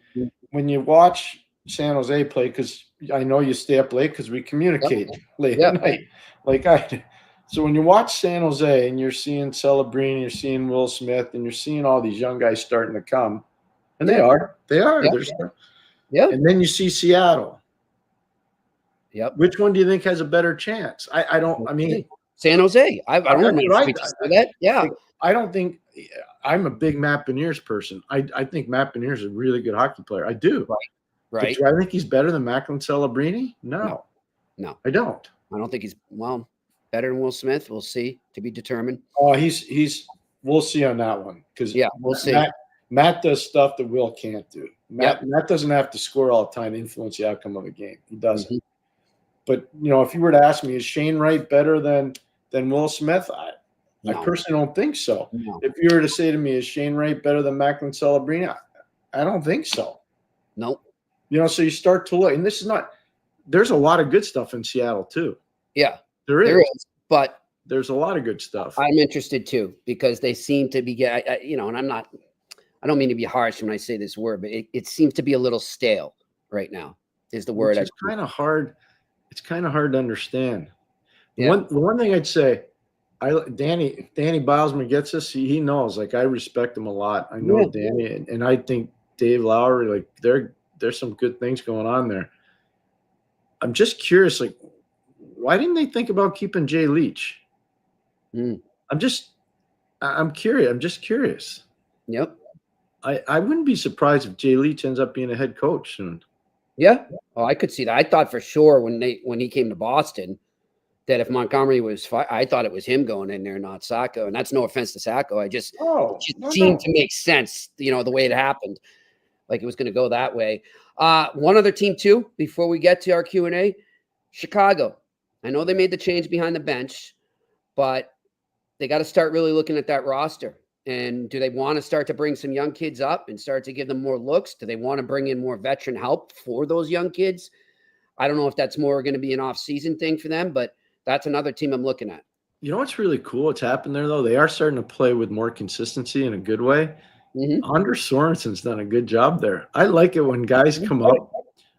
S6: When you watch San Jose play, because I know you stay up late because we communicate late at night, like so when you watch San Jose and you're seeing Celebrini, you're seeing Will Smith, and you're seeing all these young guys starting to come, and they are.
S5: Yeah.
S6: And then you see Seattle.
S5: Yep.
S6: Which one do you think has a better chance? I mean,
S5: San Jose. I don't know if we just say that. Yeah.
S6: I don't think I'm a big Matt Beniers person. I think Matt Beniers is a really good hockey player. I do.
S5: Right.
S6: But do I think he's better than Macklin Celebrini? No. I don't.
S5: I don't think he's better than Will Smith. We'll see, to be determined.
S6: Oh, we'll see on that one. Because
S5: we'll see.
S6: Matt does stuff that Will can't do. Matt doesn't have to score all the time to influence the outcome of a game. He doesn't. Mm-hmm. But if you were to ask me, is Shane Wright better than Will Smith? I personally don't think so. No. If you were to say to me, is Shane Wright better than Macklin Celebrini? I don't think so.
S5: Nope.
S6: So you start to look, and there's a lot of good stuff in Seattle too.
S5: Yeah,
S6: there is.
S5: But
S6: there's a lot of good stuff.
S5: I'm interested too, because they seem to be, and I don't mean to be harsh when I say this word, but it seems to be a little stale right now is the word.
S6: It's kind of hard. It's kind of hard to understand. Yeah. The one thing I'd say, if Danny Bilesman gets this, he knows. Like, I respect him a lot. I know Danny, and I think Dave Lowry. Like, there's some good things going on there. I'm just curious. Like, why didn't they think about keeping Jay Leach? I'm curious. I'm just curious.
S5: Yep.
S6: I wouldn't be surprised if Jay Leach ends up being a head coach soon.
S5: Yeah. Oh, I could see that. I thought for sure when he came to Boston that if Montgomery was I thought it was him going in there, not Sacco. And that's no offense to Sacco. It just seemed to make sense, the way it happened. Like it was going to go that way. One other team too, before we get to our Q&A, Chicago. I know they made the change behind the bench, but they got to start really looking at that roster. And do they want to start to bring some young kids up and start to give them more looks? Do they want to bring in more veteran help for those young kids? I don't know if that's more going to be an off-season thing for them, but that's another team I'm looking at.
S6: You know what's really cool? What's happened there, though? They are starting to play with more consistency in a good way. Mm-hmm. Anders Sorensen's done a good job there. I like it when guys come up.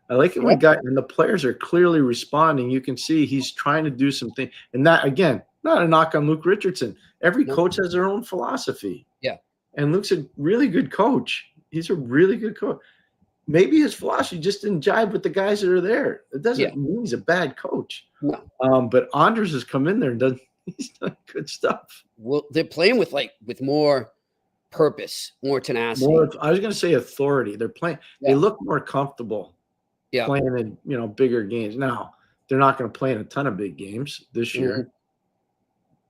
S6: I like it when guys and the players are clearly responding. You can see he's trying to do something. And that, again, not a knock on Luke Richardson. Every coach has their own philosophy.
S5: Yeah.
S6: And Luke's a really good coach. He's a really good coach. Maybe his philosophy just didn't jive with the guys that are there. It doesn't mean he's a bad coach. No. But Anders has come in there and he's done good stuff.
S5: Well, they're playing with more purpose, more tenacity.
S6: I was going to say authority. They're playing. Yeah. They look more comfortable playing in bigger games. Now, they're not going to play in a ton of big games this year.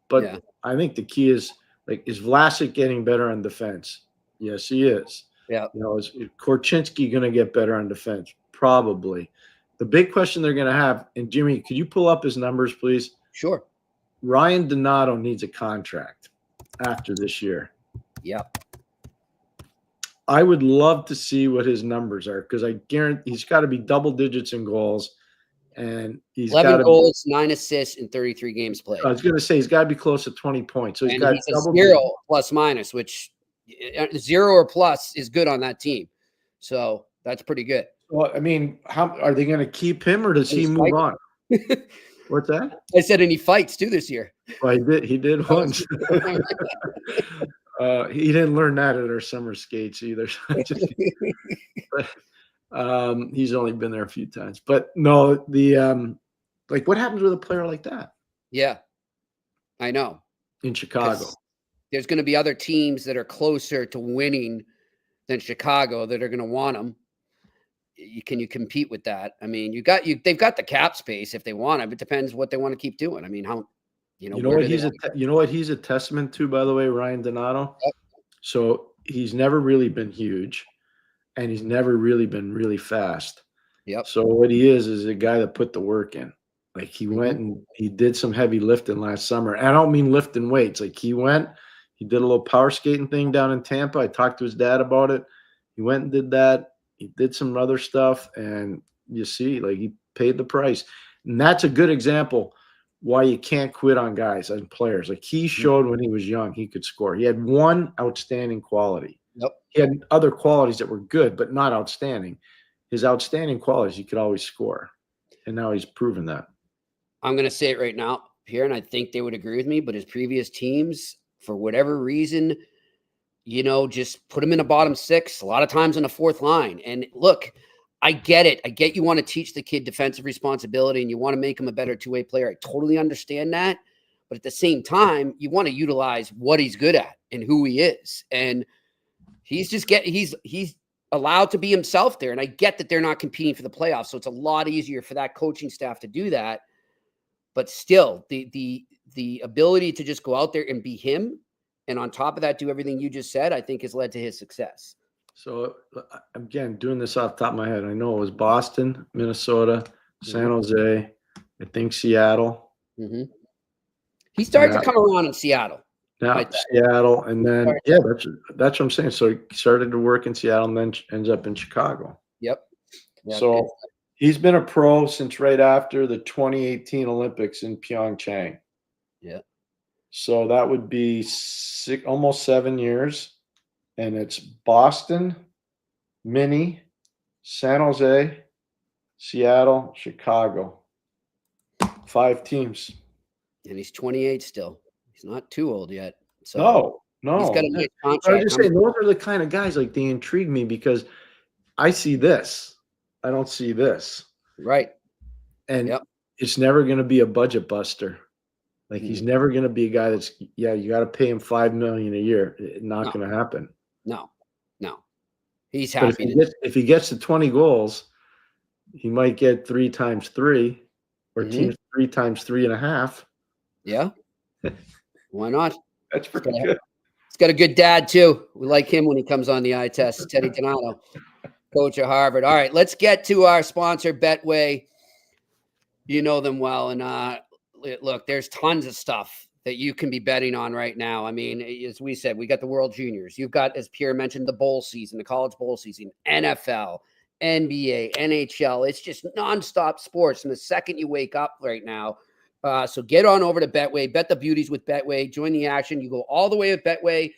S6: But I think the key is Vlasic getting better on defense? Yes, he is.
S5: Yeah.
S6: Is Korchinski going to get better on defense? Probably. The big question they're going to have, and Jimmy, could you pull up his numbers, please?
S5: Sure.
S6: Ryan Donato needs a contract after this year.
S5: Yep.
S6: I would love to see what his numbers are because I guarantee he's got to be double digits in goals. And he's
S5: 11 goals, 9 assists in 33 games played.
S6: I was going to say he's got to be close to 20 points. So he's got double
S5: 0 plus minus, which 0 or plus is good on that team. So that's pretty good.
S6: Well, I mean, how are they going to keep him or does he move on? What's that?
S5: I said, and he fights too this year.
S6: Well, he did once. He didn't learn that at our summer skates either. But he's only been there a few times. But no, what happens with a player like that?
S5: Yeah, I know.
S6: In Chicago.
S5: There's going to be other teams that are closer to winning than Chicago that are going to want them. Can you compete with that? I mean, they've got the cap space if they want it. It depends what they want to keep doing. I mean, you know what he's a testament to, by the way, Ryan Donato. Yep. So
S6: he's never really been huge, and he's never really been really fast.
S5: Yep.
S6: So what he is a guy that put the work in. Like he went and he did some heavy lifting last summer. And I don't mean lifting weights. Like he did a little power skating thing down in Tampa. I talked to his dad about it. He went and did that. He did some other stuff, and you see, like he paid the price. And that's a good example why you can't quit on guys and players. Like he showed when he was young, he could score. He had one outstanding quality.
S5: Yep.
S6: He had other qualities that were good, but not outstanding. His outstanding qualities, he could always score. And now he's proven that.
S5: I'm going to say it right now, Pierre, and I think they would agree with me, but his previous teams, for whatever reason, just put him in a bottom six, a lot of times on the fourth line. And look, I get it. I get you want to teach the kid defensive responsibility and you want to make him a better two-way player. I totally understand that. But at the same time, you want to utilize what he's good at and who he is. And he's allowed to be himself there. And I get that they're not competing for the playoffs. So it's a lot easier for that coaching staff to do that. But still, the ability to just go out there and be him, and on top of that, do everything you just said, I think has led to his success.
S6: So again, doing this off the top of my head, I know it was Boston, Minnesota, San Jose, I think Seattle.
S5: Mm-hmm. He started to come around in Seattle.
S6: Now Seattle, and then that's what I'm saying. So he started to work in Seattle, and then ends up in Chicago.
S5: Yep.
S6: So he's been a pro since right after the 2018 Olympics in Pyeongchang.
S5: Yeah.
S6: So that would be almost 7 years. And it's Boston, Minnie, San Jose, Seattle, Chicago. 5 teams.
S5: And he's 28 still. He's not too old yet. So
S6: no.
S5: He's got a nice contract.
S6: I was just saying, those are the kind of guys, like, they intrigue me because I see this. I don't see this.
S5: Right.
S6: And it's never going to be a budget buster. Like, he's never going to be a guy that's, you got to pay him $5 million a year. It's not going to happen.
S5: No. He's happy.
S6: If he gets to 20 goals, he might get 3 times 3 or 3 times 3.5.
S5: Yeah. Why not?
S6: That's pretty good.
S5: He's got a good dad, too. We like him when he comes on the eye test. Teddy Donato, coach at Harvard. All right, let's get to our sponsor, Betway. You know them well. And look, there's tons of stuff that you can be betting on right now. I mean, as we said, we got the World Juniors. You've got, as Pierre mentioned, the bowl season, the college bowl season, NFL, NBA, NHL. It's just nonstop sports from the second you wake up right now. So get on over to Betway. Bet the beauties with Betway. Join the action. You go all the way with Betway.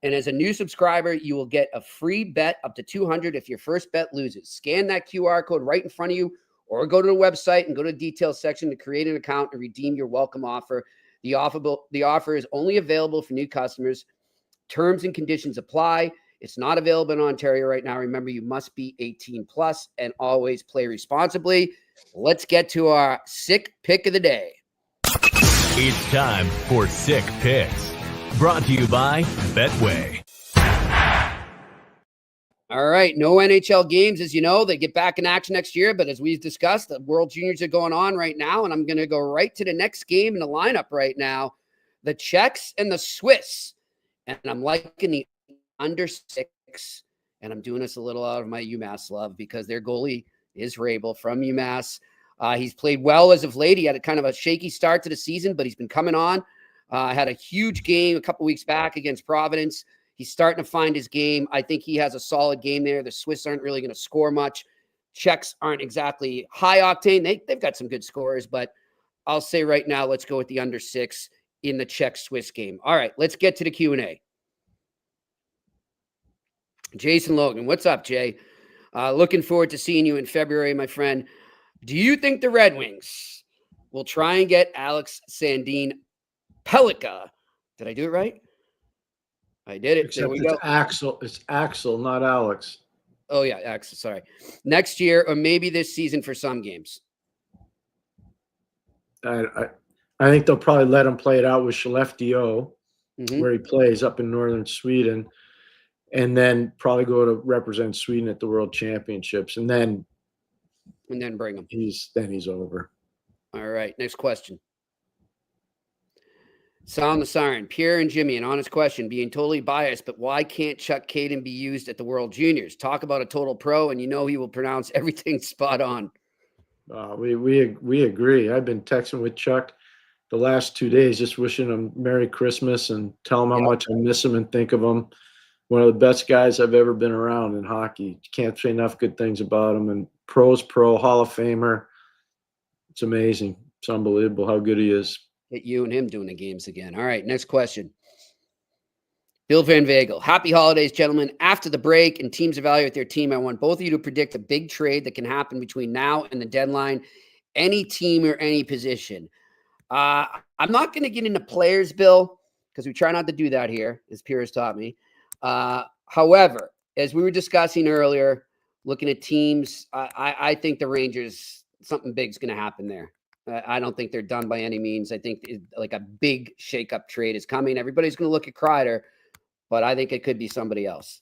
S5: And as a new subscriber, you will get a free bet up to $200 if your first bet loses. Scan that QR code right in front of you, or go to the website and go to the details section to create an account and redeem your welcome offer. The offer is only available for new customers. Terms and conditions apply. It's not available in Ontario right now. Remember, you must be 18 plus and always play responsibly. Let's get to our sick pick of the day.
S3: It's time for Sick Picks. Brought to you by Betway.
S5: All right, no NHL games, as you know. They get back in action next year, but as we've discussed, the World Juniors are going on right now, and I'm going to go right to the next game in the lineup right now, the Czechs and the Swiss. And I'm liking the under 6, and I'm doing this a little out of my UMass love because their goalie is Rabel from UMass. He's played well as of late. He had a kind of a shaky start to the season, but he's been coming on. Had a huge game a couple weeks back against Providence. He's starting to find his game. I think he has a solid game there. The Swiss aren't really going to score much. Czechs aren't exactly high octane. They've got some good scorers, but I'll say right now, let's go with the under 6 in the Czech-Swiss game. All right, let's get to the Q&A. Jason Logan, what's up, Jay? Looking forward to seeing you in February, my friend. Do you think the Red Wings will try and get Alex Sandin Pellikka? Did I do it right? I did it.
S6: Except
S5: there we go.
S6: Axel. It's Axel, not Alex.
S5: Oh, yeah, Axel. Sorry. Next year, or maybe this season for some games.
S6: I think they'll probably let him play it out with Skellefteå, where he plays up in northern Sweden, and then probably go to represent Sweden at the World Championships, and then
S5: bring him.
S6: He's over.
S5: All right. Next question. Sound the siren. Pierre and Jimmy, an honest question, being totally biased, but why can't Chuck Caden be used at the World Juniors? Talk about a total pro, and you know he will pronounce everything spot on.
S6: We agree. I've been texting with Chuck the last 2 days, just wishing him Merry Christmas and tell him how much I miss him and think of him. One of the best guys I've ever been around in hockey. Can't say enough good things about him. And pro, Hall of Famer. It's amazing. It's unbelievable how good he is.
S5: Get you and him doing the games again. All right, next question. Bill Van Vagel. Happy holidays, gentlemen. After the break and teams evaluate their team, I want both of you to predict a big trade that can happen between now and the deadline. Any team or any position. I'm not going to get into players, Bill, because we try not to do that here, as Pierre has taught me. However, as we were discussing earlier, looking at teams, I think the Rangers, something big is going to happen there. I don't think they're done by any means. I think like a big shakeup trade is coming. Everybody's going to look at Kreider, but I think it could be somebody else.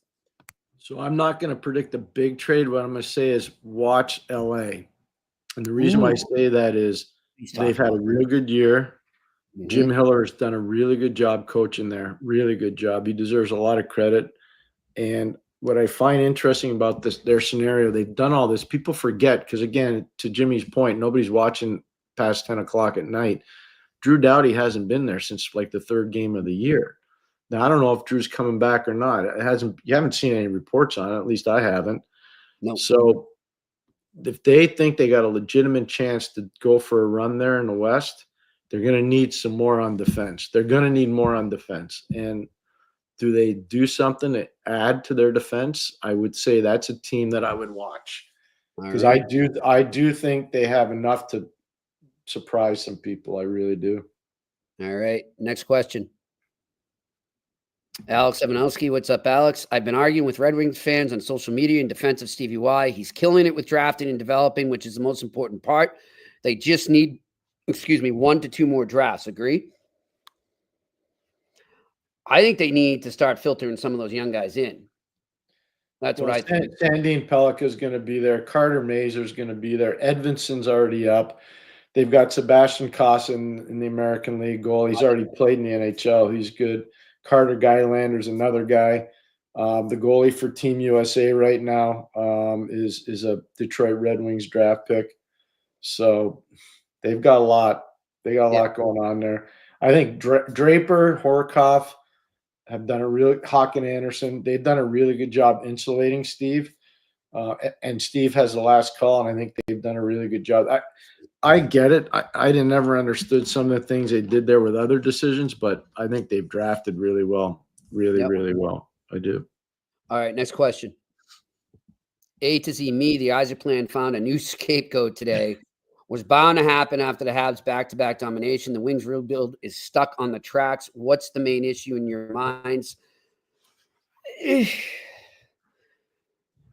S6: So I'm not going to predict a big trade. What I'm going to say is watch LA. And the reason why I say that is they've had a real good year. Mm-hmm. Jim Hiller has done a really good job coaching there. Really good job. He deserves a lot of credit. And what I find interesting about their scenario, they've done all this. People forget because, again, to Jimmy's point, nobody's watching past 10 o'clock at night. Drew Doughty hasn't been there since like the third game of the year. Now, I don't know if Drew's coming back or not. You haven't seen any reports on it. At least I haven't.
S5: No.
S6: So if they think they got a legitimate chance to go for a run there in the West, they're going to need some more on defense. They're going to need more on defense. And do they do something to add to their defense? I would say that's a team that I would watch because I do think they have enough to surprise some people. I really do.
S5: All right. Next question. Alex Evanowski. What's up, Alex? I've been arguing with Red Wings fans on social media in defense of Stevie Y. He's killing it with drafting and developing, which is the most important part. They just need, 1 to 2 more drafts. Agree? I think they need to start filtering some of those young guys in. That's what I think.
S6: Sandine Pellica is going to be there. Carter Mazur is going to be there. Edvinson's already up. They've got Sebastian Kossin in the American League goal. He's already played in the NHL. He's good. Carter Guylander's another guy. The goalie for Team USA right now is a Detroit Red Wings draft pick. So they've got a lot. They got a lot going on there. I think Draper, Horkoff have done Hawk and Anderson. They've done a really good job insulating Steve. And Steve has the last call, and I think they've done a really good job. I get it. I never understood some of the things they did there with other decisions, but I think they've drafted really well. Really well. I do.
S5: All right, next question. A to Z me, the Yzerplan found a new scapegoat today. Was bound to happen after the Habs back-to-back domination. The Wings rebuild is stuck on the tracks. What's the main issue in your minds?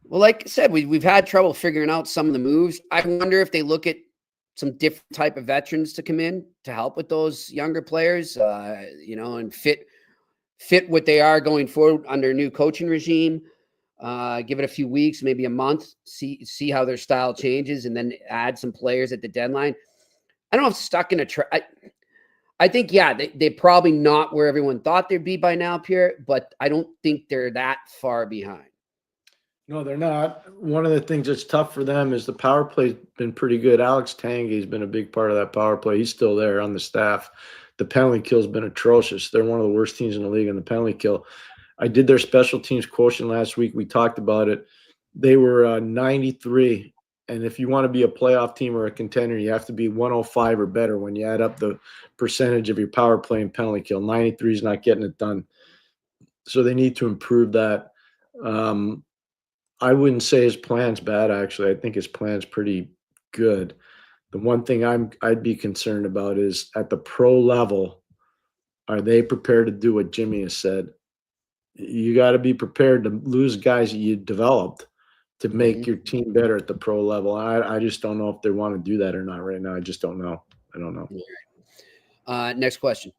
S5: Well, like I said, we've had trouble figuring out some of the moves. I wonder if they look at some different type of veterans to come in to help with those younger players, and fit what they are going forward under a new coaching regime. Give it a few weeks, maybe a month, see how their style changes, and then add some players at the deadline. I don't know if stuck in a I think, they're probably not where everyone thought they'd be by now, Pierre, but I don't think they're that far behind.
S6: No, they're not. One of the things that's tough for them is the power play's been pretty good. Alex Tanguay's been a big part of that power play. He's still there on the staff. The penalty kill's been atrocious. They're one of the worst teams in the league in the penalty kill. I did their special teams quotient last week. We talked about it. They were 93. And if you want to be a playoff team or a contender, you have to be 105 or better when you add up the percentage of your power play and penalty kill. 93 is not getting it done. So they need to improve that. I wouldn't say his plan's bad, actually. I think his plan's pretty good. The one thing I'd be concerned about is at the pro level, are they prepared to do what Jimmy has said? You got to be prepared to lose guys that you developed to make your team better at the pro level. I just don't know if they want to do that or not right now. I just don't know. I don't know.
S5: Next question.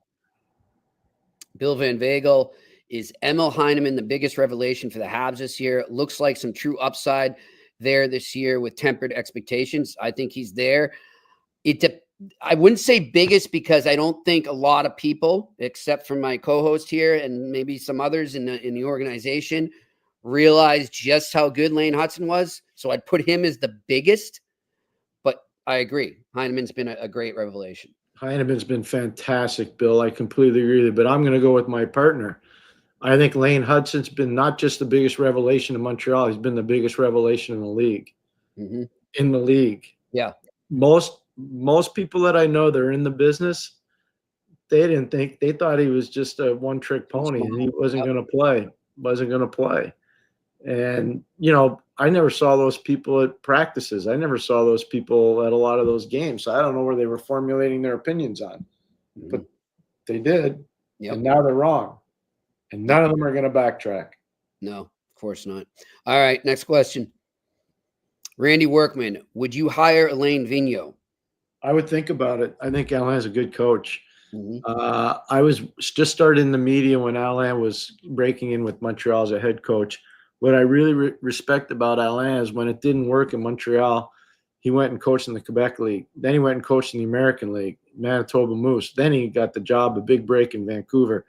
S5: Bill Van Vagel. Is Emil Heineman the biggest revelation for the Habs this year? Looks like some true upside there this year with tempered expectations. I think he's there. I wouldn't say biggest because I don't think a lot of people, except for my co-host here and maybe some others in the organization, realize just how good Lane Hudson was. So I'd put him as the biggest. But I agree, Heineman's been a great revelation.
S6: Heineman's been fantastic, Bill. I completely agree with you, but I'm going to go with my partner. I think Lane Hudson's been not just the biggest revelation in Montreal, he's been the biggest revelation in the league.
S5: Mm-hmm.
S6: In the league.
S5: Yeah.
S6: Most people that I know that are in the business, they thought he was just a one-trick pony and he wasn't going to play. And, I never saw those people at practices. I never saw those people at a lot of those games. So I don't know where they were formulating their opinions on. But they did. Yep. And now they're wrong. And none of them are going to backtrack.
S5: No, of course not. All right, next question. Randy Workman, would you hire Alain Vigneault?
S6: I would think about it. I think Alain is a good coach.
S5: Mm-hmm.
S6: I was just started in the media when Alain was breaking in with Montreal as a head coach. What I really respect about Alain is when it didn't work in Montreal, he went and coached in the Quebec League. Then he went and coached in the American League, Manitoba Moose. Then he got the job, a big break in Vancouver.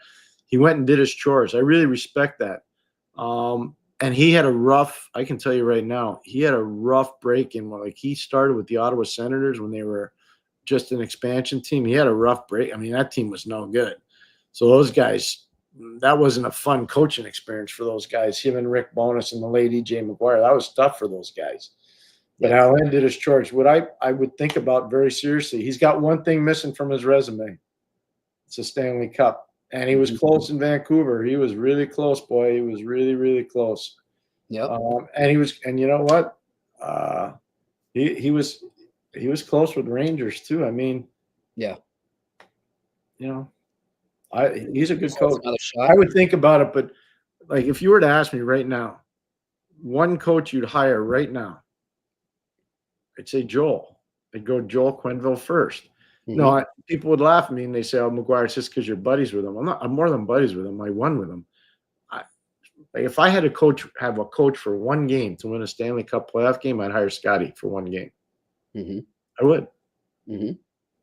S6: He went and did his chores. I really respect that. And he had I can tell you right now, he had a rough break in. Like, he started with the Ottawa Senators when they were just an expansion team. He had a rough break. I mean, that team was no good. So those guys, that wasn't a fun coaching experience for those guys. Him and Rick Bowness and the late E.J. McGuire, that was tough for those guys. But Alain did his chores. What I would think about very seriously, he's got one thing missing from his resume. It's a Stanley Cup. And he was close in Vancouver. He was really close, boy. He was really, really close.
S5: Yep.
S6: And you know what? He was close with Rangers too. I mean,
S5: yeah.
S6: He's a good coach. I would think about it, but like, if you were to ask me right now, one coach you'd hire right now, I'd say Joel. I'd go Joel Quenneville first. Mm-hmm. No, people would laugh at me and they say, "Oh, McGuire, it's just because you're buddies with him." I'm more than buddies with him. I won with him. If I had have a coach for one game to win a Stanley Cup playoff game, I'd hire Scotty for one game.
S5: Mm-hmm.
S6: I would.
S5: Mm-hmm.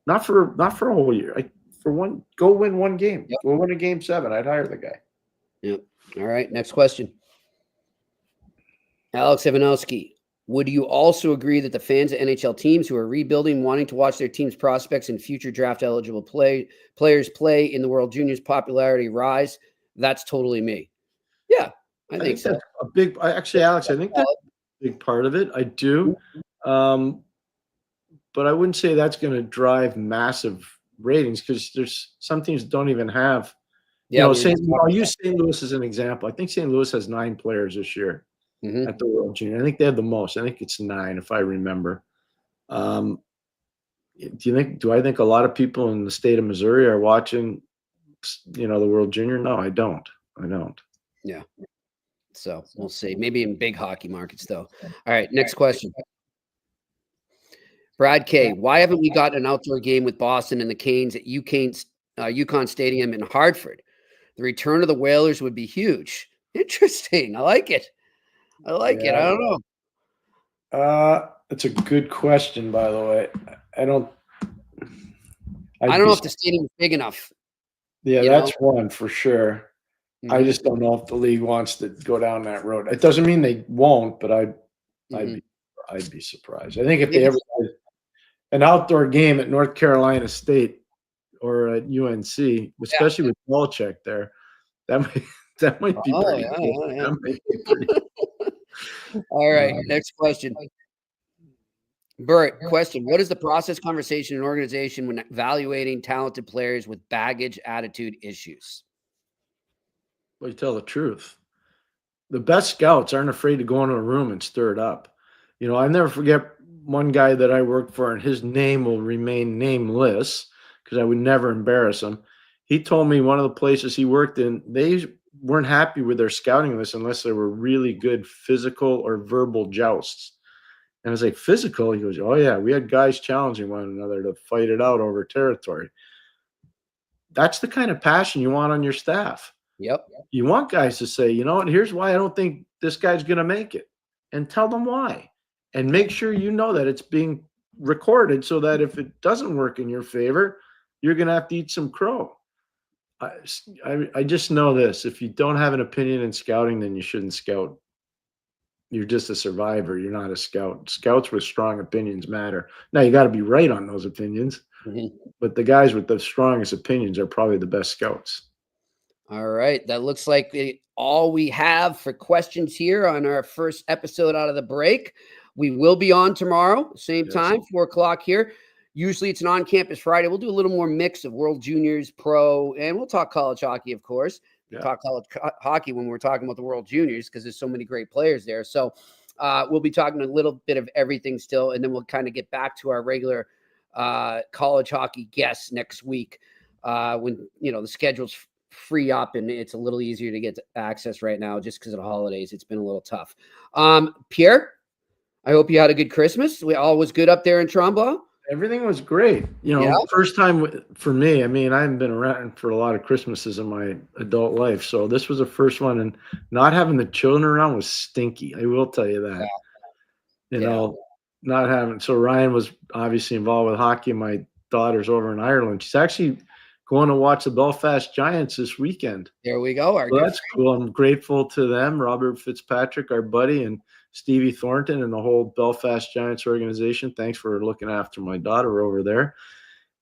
S6: Not for a whole year. Go win one game. Yep. Go win a game 7. I'd hire the guy.
S5: Yep. All right. Next question. Alex Ivanowski. Would you also agree that the fans of NHL teams who are rebuilding, wanting to watch their team's prospects and future draft eligible players play in the World Juniors popularity rise? That's totally me. Yeah, I think so.
S6: Alex, I think that's a big part of it. I do. But I wouldn't say that's going to drive massive ratings, because there's some teams that don't even have. I'll use St. Louis as an example. I think St. Louis has 9 players this year. Mm-hmm. At the World Junior. I think they have the most. I think it's 9, if I remember. Do I think a lot of people in the state of Missouri are watching, the World Junior? No, I don't.
S5: Yeah. So we'll see. Maybe in big hockey markets, though. All right. Next question. Brad K. Why haven't we got an outdoor game with Boston and the Canes at UConn Stadium in Hartford? The return of the Whalers would be huge. Interesting. I like it. I don't know.
S6: It's a good question, by the way. I don't know
S5: if the stadium is big enough.
S6: Yeah, that's one for sure. Mm-hmm. I just don't know if the league wants to go down that road. It doesn't mean they won't, but I'd be surprised. I think if they ever had an outdoor game at North Carolina State or at UNC, especially with Belichick there, that might be pretty cool.
S5: Yeah. That might be pretty cool. All right, next question. Bert, question. What is the process, conversation, and organization when evaluating talented players with baggage attitude issues?
S6: Well, you tell the truth. The best scouts aren't afraid to go into a room and stir it up. I never forget one guy that I worked for, and his name will remain nameless because I would never embarrass him. He told me one of the places he worked in, they weren't happy with their scouting list unless they were really good physical or verbal jousts. And I was like, physical? He goes, oh, yeah, we had guys challenging one another to fight it out over territory. That's the kind of passion you want on your staff.
S5: Yep.
S6: You want guys to say, here's why I don't think this guy's going to make it. And tell them why. And make sure that it's being recorded so that if it doesn't work in your favor, you're going to have to eat some crow. I just know this. If you don't have an opinion in scouting, then you shouldn't scout. You're just a survivor. You're not a scout. Scouts with strong opinions matter. Now, you got to be right on those opinions, but the guys with the strongest opinions are probably the best scouts.
S5: All right. That looks like all we have for questions here on our first episode out of the break. We will be on tomorrow, same time, 4 o'clock here. Usually it's an on-campus Friday. We'll do a little more mix of World Juniors, Pro, and we'll talk college hockey, of course. We'll talk college hockey when we're talking about the World Juniors because there's so many great players there. So we'll be talking a little bit of everything still, and then we'll kind of get back to our regular college hockey guests next week when, the schedule's free up and it's a little easier to get access right now just because of the holidays. It's been a little tough. Pierre, I hope you had a good Christmas. All was good up there in Tremblant.
S6: Everything was great. First time for me. I mean, I haven't been around for a lot of Christmases in my adult life. So this was the first one, and not having the children around was stinky. I will tell you that. Not having. So Ryan was obviously involved with hockey. My daughter's over in Ireland. She's actually going to watch the Belfast Giants this weekend.
S5: There we go.
S6: So that's cool. I'm grateful to them, Robert Fitzpatrick, our buddy, and Stevie Thornton and the whole Belfast Giants organization. Thanks for looking after my daughter over there.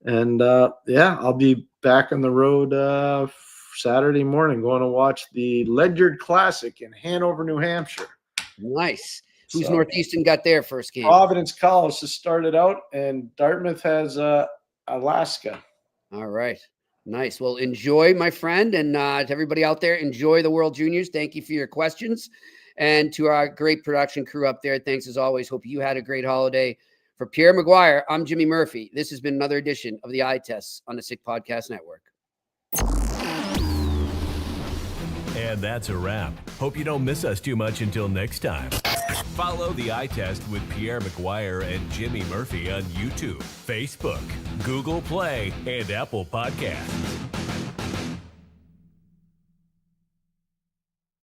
S6: And I'll be back on the road Saturday morning going to watch the Ledyard Classic in Hanover, New Hampshire.
S5: Nice. Who's Northeastern got their first game?
S6: Providence College has started out, and Dartmouth has Alaska.
S5: All right. Nice. Well, enjoy, my friend. And to everybody out there, enjoy the World Juniors. Thank you for your questions. And to our great production crew up there, thanks as always. Hope you had a great holiday. For Pierre McGuire, I'm Jimmy Murphy. This has been another edition of the Eye Test on the Sick Podcast Network.
S3: And that's a wrap. Hope you don't miss us too much until next time. Follow the Eye Test with Pierre McGuire and Jimmy Murphy on YouTube, Facebook, Google Play, and Apple Podcasts.